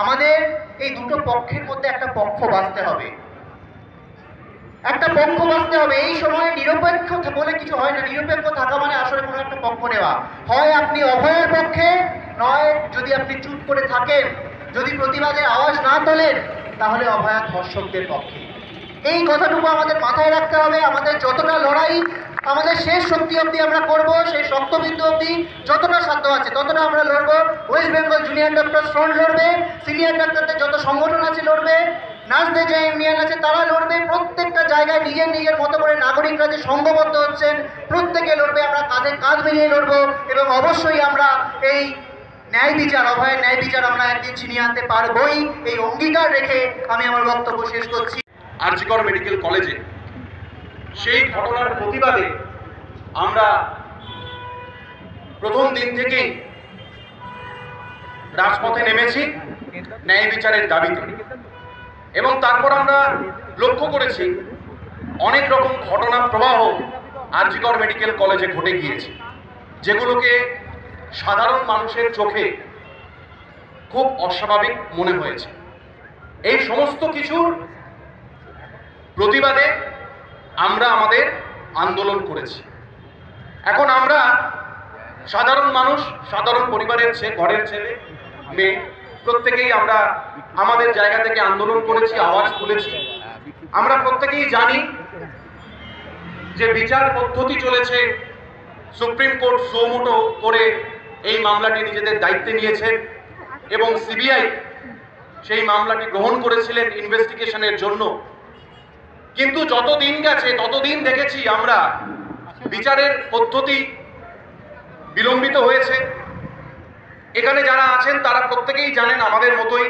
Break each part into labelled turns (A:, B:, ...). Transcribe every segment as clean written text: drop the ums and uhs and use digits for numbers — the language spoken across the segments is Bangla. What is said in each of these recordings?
A: আমাদের এই দুটো পক্ষের মধ্যে একটা পক্ষ বাঁচতে হবে, একটা পক্ষ বাঁচতে হবে। এই সময়ে নিরপেক্ষ বলে কিছু হয় না। নিরপেক্ষ থাকা মানে আসলে কোনো একটা পক্ষ নেওয়া। হয় আপনি অভয়ের পক্ষে, নয় যদি আপনি চুপ করে থাকেন, যদি প্রতিবাদের আওয়াজ না তোলেন, তাহলে অভয়া ধর্ষকদের পক্ষে। এই কথাটুকু আমাদের মাথায় রাখতে হবে। আমাদের যতটা লড়াই আমাদের শেষ শক্তি অবধি আমরা করব, সেই শক্তবিন্দু অবধি যতটা সাধ্য আছে ততটা আমরা লড়বো। West Bengal junior doctor front লড়বে, সিনিয়র ডাক্তারদের যত সংগঠন আছে লড়বে, নার্সদের যে ইউনিয়ন আছে তারা লড়বে। প্রত্যেকটা জায়গায় নিজের নিজের মতো করে নাগরিকরা যে সংঘবদ্ধ হচ্ছেন প্রত্যেকে লড়বে। আমরা কাঁধে কাঁধ মিলিয়ে লড়বো এবং অবশ্যই আমরা এই ন্যায় বিচার, অভয়ের ন্যায় বিচার আমরা একদিন ছিনিয়ে আনতে পারবই। এই অঙ্গীকার রেখে আমি আমার বক্তব্য শেষ করছি।
B: আর.জি. কর মেডিকেল কলেজে সেই ঘটনার প্রতিবাদে আমরা প্রথম দিন থেকেই রাজপথে নেমেছি ন্যায় বিচারের দাবিতে। এবং তারপর আমরা লক্ষ্য করেছি অনেক রকম ঘটনা প্রবাহ আর.জি. কর মেডিকেল কলেজে ঘটে গিয়েছে, যেগুলোকে সাধারণ মানুষের চোখে খুব অস্বাভাবিক মনে হয়েছে। এই সমস্ত কিছুর প্রতিবাদে আমরা আমাদের আন্দোলন করেছি। এখন আমরা সাধারণ মানুষ, সাধারণ পরিবারের ঘরের ছেলে মেয়ে প্রত্যেকেই আমরা আমাদের জায়গা থেকে আন্দোলন করেছি, আওয়াজ তুলেছি। আমরা প্রত্যেকেই জানি যে বিচার পদ্ধতি চলেছে, সুপ্রিম কোর্ট সুমোটো করে এই মামলাটি নিজেদের দায়িত্বে নিয়েছে এবং সিবিআই সেই মামলাটি গ্রহণ করেছিলেন ইনভেস্টিগেশনের জন্য। কিন্তু যত দিন গেছে ততদিন দেখেছি আমরা বিচারের পদ্ধতি বিলম্বিত হয়েছে। এখানে যারা আছেন তারা প্রত্যেকেই জানেন আমাদের মতোই।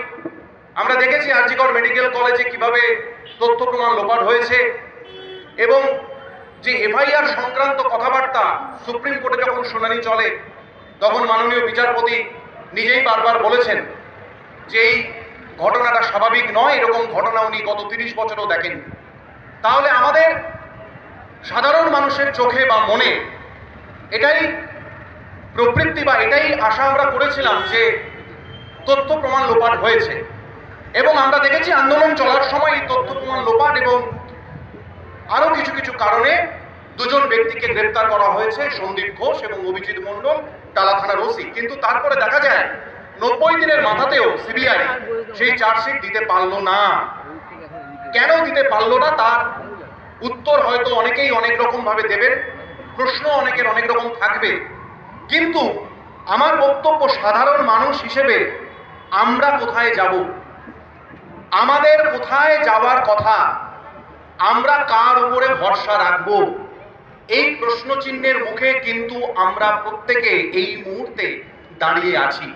B: আমরা দেখেছি আর.জি. কর মেডিকেল কলেজে কিভাবে তথ্য প্রমাণ লোপাট হয়েছে এবং যে এফআইআর সংক্রান্ত কথাবার্তা সুপ্রিম কোর্টে যখন শুনানি চলে তখন মাননীয় বিচারপতি নিজেই বারবার বলেছেন যে এই ঘটনাটা স্বাভাবিক নয়, এরকম ঘটনা উনি গত 30 বছরও দেখেন। তাহলে আমাদের সাধারণ মানুষের চোখে বা মনে এটাই প্রবৃত্তি বা এটাই আশা আমরা করেছিলাম যে তথ্য প্রমাণ লোপাট হয়েছে। এবং আমরা দেখেছি আন্দোলন চলার সময় এই তথ্য প্রমাণ লোপাট এবং আরো কিছু কিছু কারণে দুজন ব্যক্তিকে গ্রেপ্তার করা হয়েছে, সন্দীপ ঘোষ এবং অভিজিৎ মণ্ডল, টালা থানার ওসি। কিন্তু তারপরে দেখা যায় 90 দিনের মাথাতেও সিবিআই সেই চার্জশিট দিতে পারলো না। কেন দিতে পারলো না তার উত্তর হয়তো অনেকেই অনেক রকম ভাবে দেবেন, প্রশ্ন অনেকের অনেক রকম থাকবে। কিন্তু আমার বক্তব্য সাধারণ মানুষ হিসেবে আমরা কোথায় যাব, আমাদের কোথায় যাওয়ার কথা, আমরা কার উপরে ভরসা রাখব, এই প্রশ্নচিহ্নের মুখে কিন্তু আমরা প্রত্যেকে এই মুহূর্তে দাঁড়িয়ে আছি।